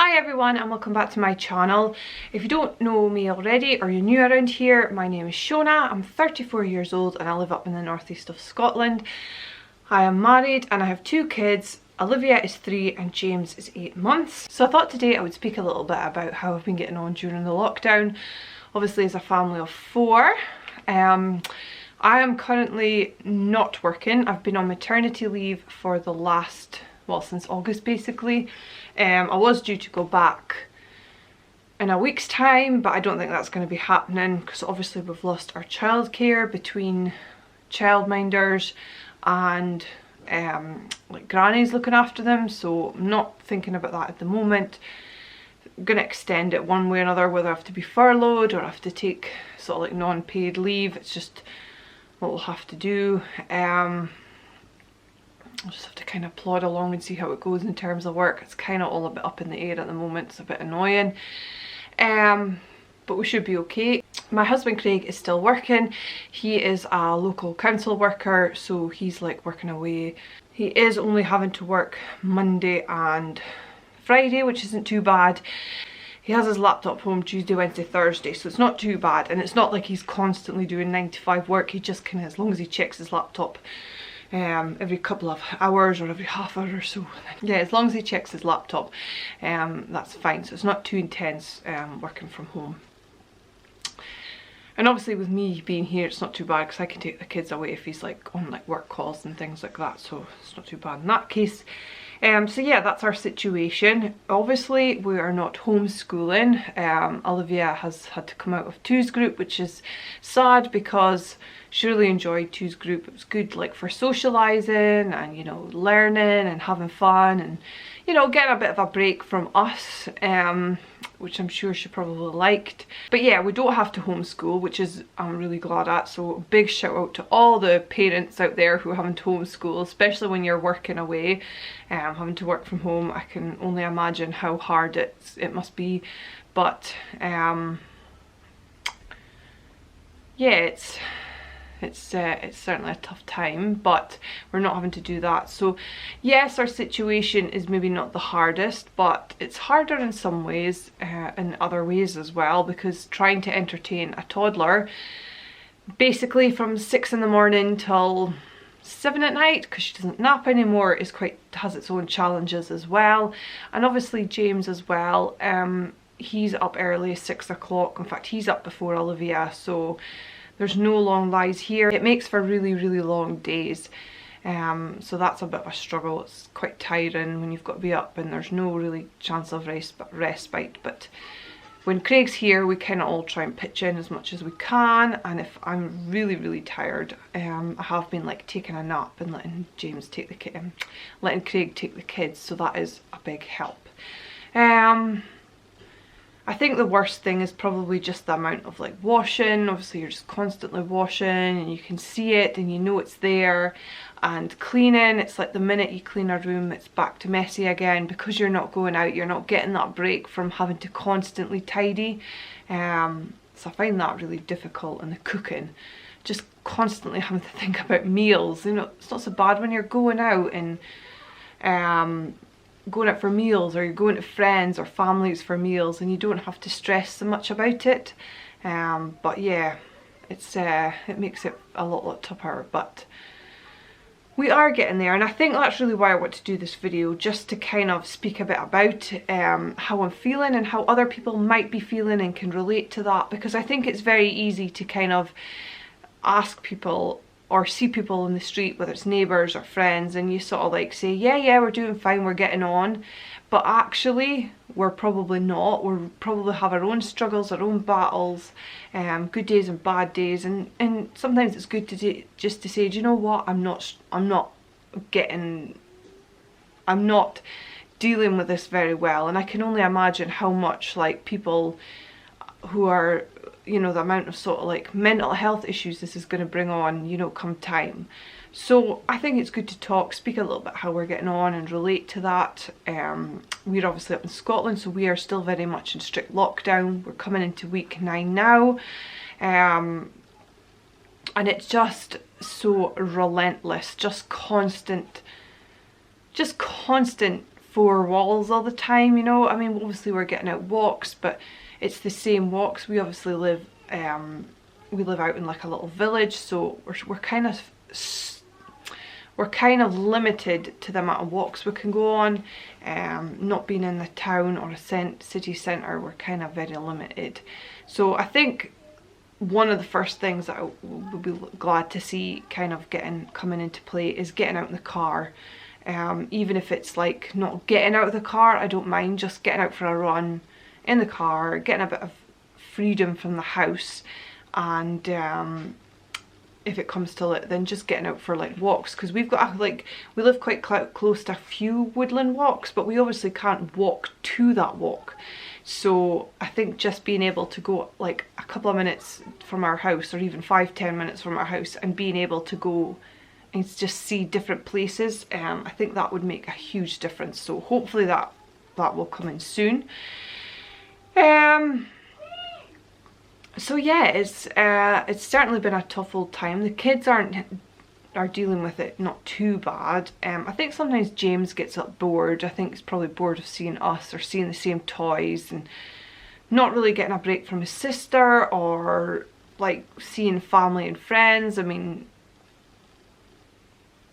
Hi everyone and welcome back to my channel. If you don't know me already or you're new around here, my name is Shona. I'm 34 years old and I live up in the northeast of Scotland. I am married and I have two kids. Olivia is 3 and James is 8 months. So I thought today I would speak a little bit about how I've been getting on during the lockdown. Obviously as a family of 4. I am currently not working. I've been on maternity leave for the last, well, since August basically. I was due to go back in a week's time, but I don't think that's going to be happening because obviously we've lost our childcare between childminders and like grannies looking after them, so I'm not thinking about that at the moment. I'm going to extend it one way or another, whether I have to be furloughed or I have to take sort of like non-paid leave. It's just what we'll have to do. I'll just have to kind of plod along and see how it goes in terms of work. It's kind of all a bit up in the air at the moment. It's a bit annoying. But we should be okay. My husband Craig is still working. He is a local council worker, so he's like working away. He is only having to work Monday and Friday, which isn't too bad. He has his laptop home Tuesday, Wednesday, Thursday, so it's not too bad. And it's not like he's constantly doing 9 to 5 work. He just kind of, as long as he checks his laptop every couple of hours or every half hour or so. Yeah, as long as he checks his laptop, that's fine. So it's not too intense working from home. And obviously with me being here, it's not too bad because I can take the kids away if he's like on like work calls and things like that. So it's not too bad in that case. So yeah, that's our situation. Obviously we are not homeschooling. Olivia has had to come out of twos group, which is sad because she really enjoyed twos group. It was good like for socialising and, you know, learning and having fun and, you know, getting a bit of a break from us, which I'm sure she probably liked. But yeah, we don't have to homeschool, which is I'm really glad at. So big shout out to all the parents out there who are having to homeschool, especially when you're working away, having to work from home. I can only imagine how hard it must be. But yeah, it's certainly a tough time, but we're not having to do that. So yes, our situation is maybe not the hardest, but it's harder in some ways, in other ways as well, because trying to entertain a toddler basically from 6 in the morning till 7 at night, because she doesn't nap anymore, has its own challenges as well. And obviously James as well, he's up early, 6 o'clock. In fact, he's up before Olivia, so there's no long lies here. It makes for really, really long days. So that's a bit of a struggle. It's quite tiring when you've got to be up and there's no really chance of respite. But when Craig's here, we kind of all try and pitch in as much as we can. And if I'm really, really tired, I have been like taking a nap and letting James take the letting Craig take the kids. So that is a big help. I think the worst thing is probably just the amount of like washing. Obviously you're just constantly washing and you can see it and you know it's there. And cleaning, it's like the minute you clean a room it's back to messy again because you're not going out, you're not getting that break from having to constantly tidy. So I find that really difficult. And the cooking, just constantly having to think about meals. You know, it's not so bad when you're going out and going out for meals, or you're going to friends or families for meals and you don't have to stress so much about it. But yeah, it makes it a lot tougher, but we are getting there. And I think that's really why I want to do this video, just to kind of speak a bit about how I'm feeling and how other people might be feeling and can relate to that, because I think it's very easy to kind of ask people or see people in the street, whether it's neighbours or friends, and you sort of like say, yeah, we're doing fine, we're getting on. But actually, we're probably not. We probably have our own struggles, our own battles, good days and bad days. And sometimes it's good to just to say, do you know what, I'm not dealing with this very well. And I can only imagine how much like people who are, you know, the amount of sort of like mental health issues this is going to bring on, you know, come time. So I think it's good to speak a little bit how we're getting on and relate to that. We're obviously up in Scotland, so we are still very much in strict lockdown. We're coming into week 9 now. And it's just so relentless, just constant four walls all the time, you know. I mean, obviously we're getting out walks, but it's the same walks. We obviously live out in like a little village, so we're kind of limited to the amount of walks we can go on. Not being in the town or a city centre, we're kind of very limited. So I think one of the first things that I would be glad to see kind of coming into play is getting out in the car. Even if it's like not getting out of the car, I don't mind just getting out for a run in the car, getting a bit of freedom from the house, and if it comes to it, then just getting out for like walks, because we've got we live quite close to a few woodland walks, but we obviously can't walk to that walk. So I think just being able to go like a couple of minutes from our house, or even 5-10 minutes from our house, and being able to go and just see different places, I think that would make a huge difference. So hopefully that will come in soon. So yeah, it's certainly been a tough old time. The kids are dealing with it not too bad. I think sometimes James gets up bored. I think he's probably bored of seeing us or seeing the same toys, and not really getting a break from his sister, or like seeing family and friends. I mean,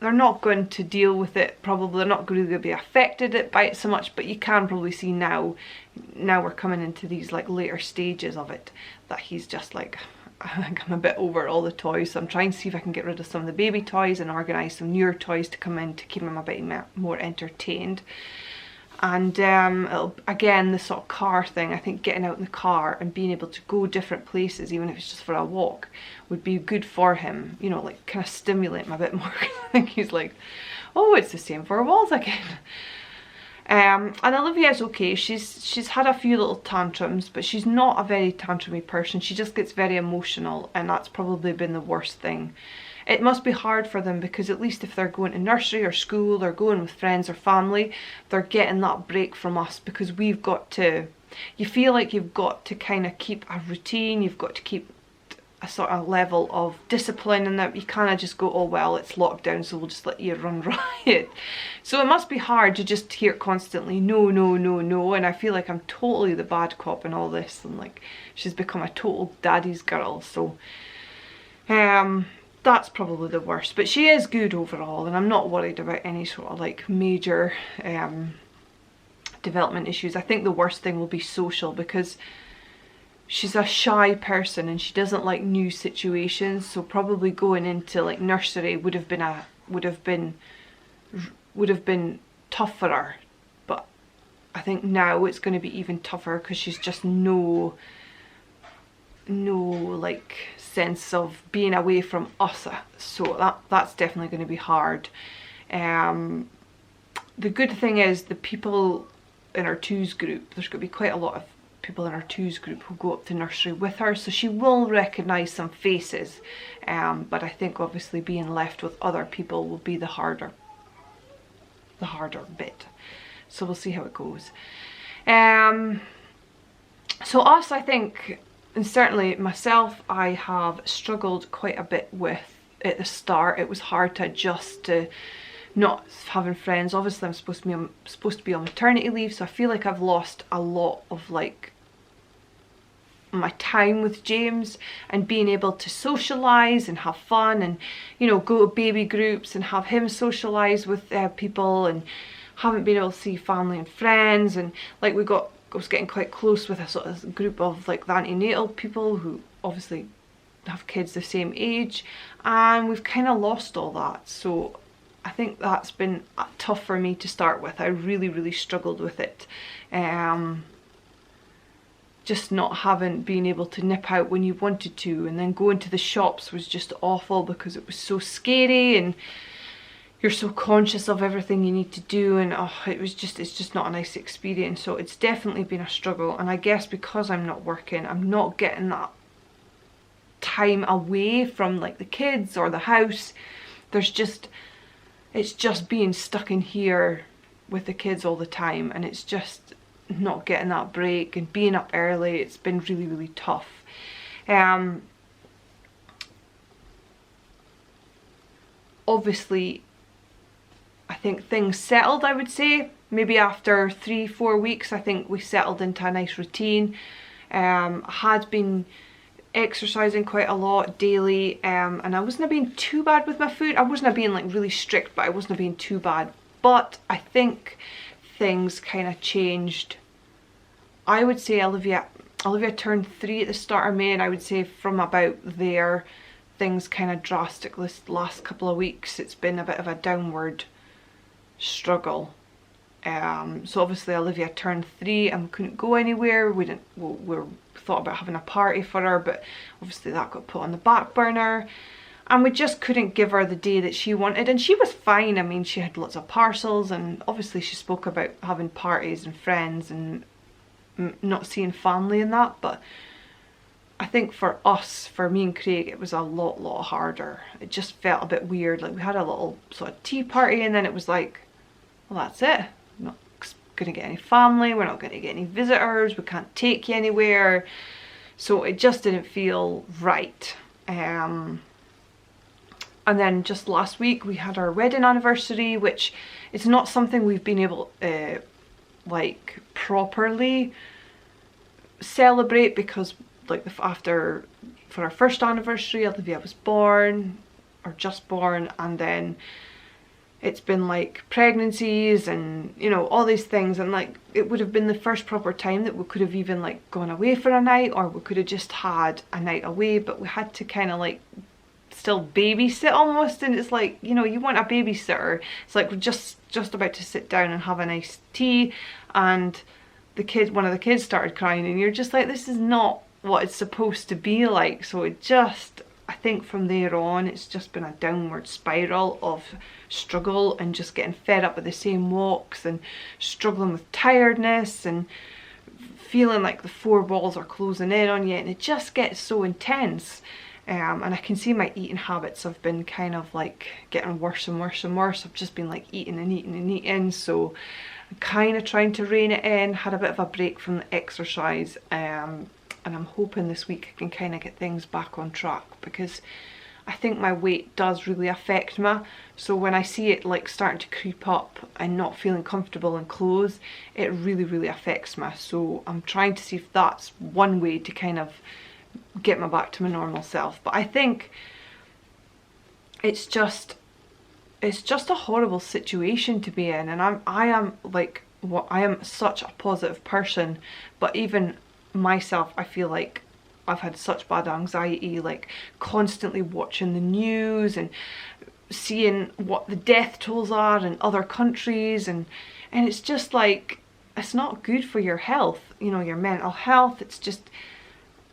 they're not going to deal with it, probably. They're not going to be affected by it so much, but you can probably see now we're coming into these like later stages of it, that he's just like, I think I'm a bit over all the toys, so I'm trying to see if I can get rid of some of the baby toys and organise some newer toys to come in to keep him a bit more entertained. And again, the sort of car thing, I think getting out in the car and being able to go different places, even if it's just for a walk, would be good for him, you know, like kind of stimulate him a bit more. I think he's like, oh, it's the same four walls again. And Olivia's okay. She's had a few little tantrums, but she's not a very tantrumy person. She just gets very emotional, and that's probably been the worst thing. It must be hard for them, because at least if they're going to nursery or school or going with friends or family, they're getting that break from us, because we've got to, you feel like you've got to kind of keep a routine, you've got to keep a sort of level of discipline, and that you kind of just go, oh well, it's lockdown, so we'll just let you run riot. So it must be hard to just hear constantly no, no, no, no, and I feel like I'm totally the bad cop in all this, and like she's become a total daddy's girl. So that's probably the worst, but she is good overall, and I'm not worried about any sort of like major development issues. I think the worst thing will be social, because she's a shy person and she doesn't like new situations, so probably going into like nursery would have been tough for her. But I think now it's going to be even tougher, because she's just no like sense of being away from us, so that's definitely going to be hard. The good thing is the people in our twos group, there's going to be quite a lot of people in our twos group who go up to nursery with her, so she will recognise some faces, but I think obviously being left with other people will be the harder bit. So we'll see how it goes. So us, I think, and certainly myself, I have struggled quite a bit with at the start. It was hard to adjust to not having friends. Obviously I'm supposed to be on maternity leave, so I feel like I've lost a lot of like my time with James, and being able to socialise and have fun, and you know, go to baby groups and have him socialise with people, and haven't been able to see family and friends. And like I was getting quite close with a sort of group of like the antenatal people who obviously have kids the same age, and we've kind of lost all that. So I think that's been tough for me to start with. I really struggled with it. Just not being able to nip out when you wanted to, and then going to the shops was just awful, because it was so scary and you're so conscious of everything you need to do, and it's just not a nice experience. So it's definitely been a struggle, and I guess because I'm not working, I'm not getting that time away from like the kids or the house. It's just being stuck in here with the kids all the time, and it's just not getting that break and being up early. It's been really tough. Obviously I think things settled, I would say, maybe after 3-4 weeks, I think we settled into a nice routine. I had been exercising quite a lot daily, and I wasn't being too bad with my food. I wasn't being like really strict, but I wasn't being too bad. But I think things kind of changed. I would say Olivia turned 3 at the start of May, and I would say from about there things kind of drastically, last couple of weeks it's been a bit of a downward struggle. So obviously Olivia turned 3 and we couldn't go anywhere. We thought about having a party for her, but obviously that got put on the back burner, and we just couldn't give her the day that she wanted. And she was fine. I mean, she had lots of parcels, and obviously she spoke about having parties and friends and not seeing family and that, but I think for us, for me and Craig, it was a lot harder. It just felt a bit weird. Like we had a little sort of tea party, and then it was like, well, that's it. We're not gonna get any family, we're not gonna get any visitors, we can't take you anywhere. So it just didn't feel right. And then just last week we had our wedding anniversary, which is not something we've been able like properly celebrate, because like for our first anniversary, Olivia was born, or just born, and then it's been like pregnancies and, you know, all these things, and like it would have been the first proper time that we could have even like gone away for a night, or we could have just had a night away, but we had to kind of like still babysit almost. And it's like, you know, you want a babysitter, it's like we're just about to sit down and have a nice tea, and one of the kids started crying, and you're just like, this is not what it's supposed to be like. So it just, I think from there on, it's just been a downward spiral of struggle and just getting fed up with the same walks and struggling with tiredness and feeling like the 4 walls are closing in on you, and it just gets so intense. And I can see my eating habits have been kind of like getting worse and worse and worse. I've just been like eating and eating and eating, so I'm kind of trying to rein it in. Had a bit of a break from the exercise, and I'm hoping this week I can kind of get things back on track, because I think my weight does really affect me. So when I see it like starting to creep up and not feeling comfortable in clothes, it really affects me. So I'm trying to see if that's one way to kind of get me back to my normal self. But I think it's just a horrible situation to be in, and I am such a positive person, but even myself, I feel like I've had such bad anxiety, like constantly watching the news and seeing what the death tolls are in other countries, and it's just like, it's not good for your health, you know, your mental health. It's just,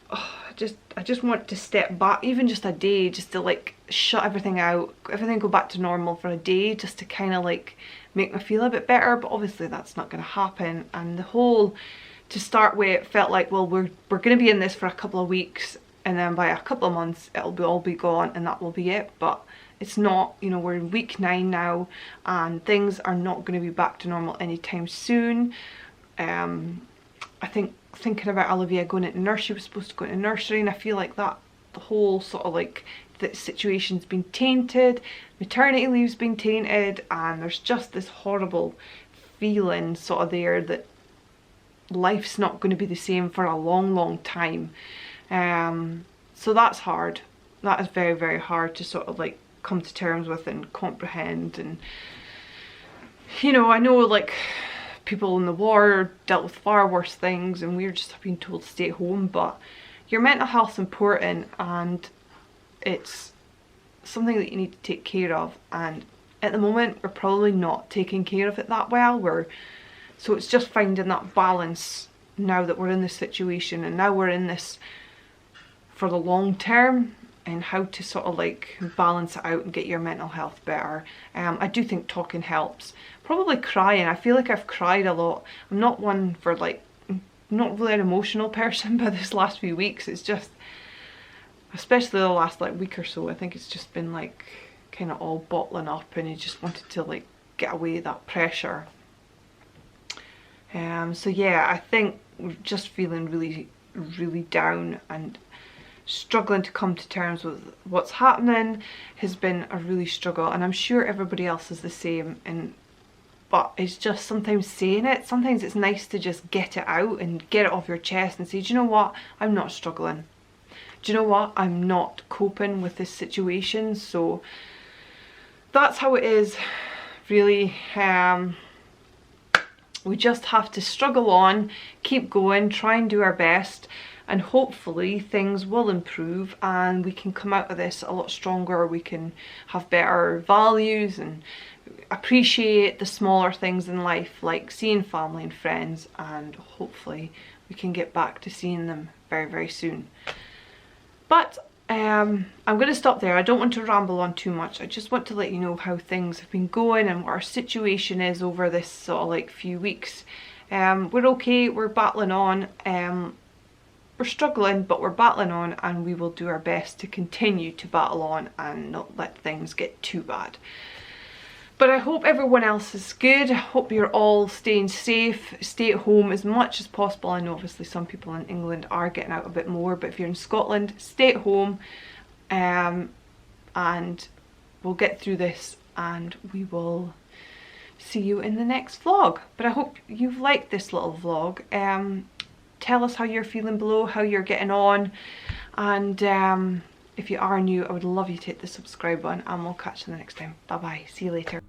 I just want to step back, even just a day, just to like shut everything out, everything go back to normal for a day, just to kind of like make me feel a bit better. But obviously that's not going to happen. And the whole, to start with, it felt like, well, we're going to be in this for a couple of weeks, and then by a couple of months it'll all be gone, and that will be it. But it's not, you know, we're in week 9 now, and things are not going to be back to normal anytime soon. I think thinking about Olivia going into nursery, she was supposed to go into nursery, and I feel like that the whole sort of like the situation's been tainted, maternity leave's been tainted, and there's just this horrible feeling sort of there that life's not going to be the same for a long time. So that's hard. That is very hard to sort of like come to terms with and comprehend. And you know, I know like people in the war dealt with far worse things, and we're just being told to stay at home, but your mental health's important, and it's something that you need to take care of. And at the moment we're probably not taking care of it that well. So it's just finding that balance now that we're in this situation, and now we're in this for the long term, and how to sort of like balance it out and get your mental health better. I do think talking helps. Probably crying. I feel like I've cried a lot. I'm not one for like, not really an emotional person, but this last few weeks, it's just, especially the last like week or so, I think it's just been like kind of all bottling up, and you just wanted to like get away that pressure. So yeah, I think we're just feeling really down, and struggling to come to terms with what's happening has been a really struggle, and I'm sure everybody else is the same. And but it's just sometimes saying it. Sometimes it's nice to just get it out and get it off your chest and say, do you know what? I'm not struggling. Do you know what? I'm not coping with this situation. So that's how it is, really. We just have to struggle on, keep going, try and do our best, and hopefully things will improve and we can come out of this a lot stronger. We can have better values and appreciate the smaller things in life, like seeing family and friends, and hopefully we can get back to seeing them very, very soon. But I'm going to stop there. I don't want to ramble on too much. I just want to let you know how things have been going and what our situation is over this sort of like few weeks. We're okay, we're battling on. We're struggling, but we're battling on, and we will do our best to continue to battle on and not let things get too bad. But I hope everyone else is good. I hope you're all staying safe. Stay at home as much as possible. I know obviously some people in England are getting out a bit more, but if you're in Scotland, stay at home, and we'll get through this and we will see you in the next vlog. But I hope you've liked this little vlog. Tell us how you're feeling below, how you're getting on, and if you are new, I would love you to hit the subscribe button, and we'll catch you the next time. Bye bye, see you later.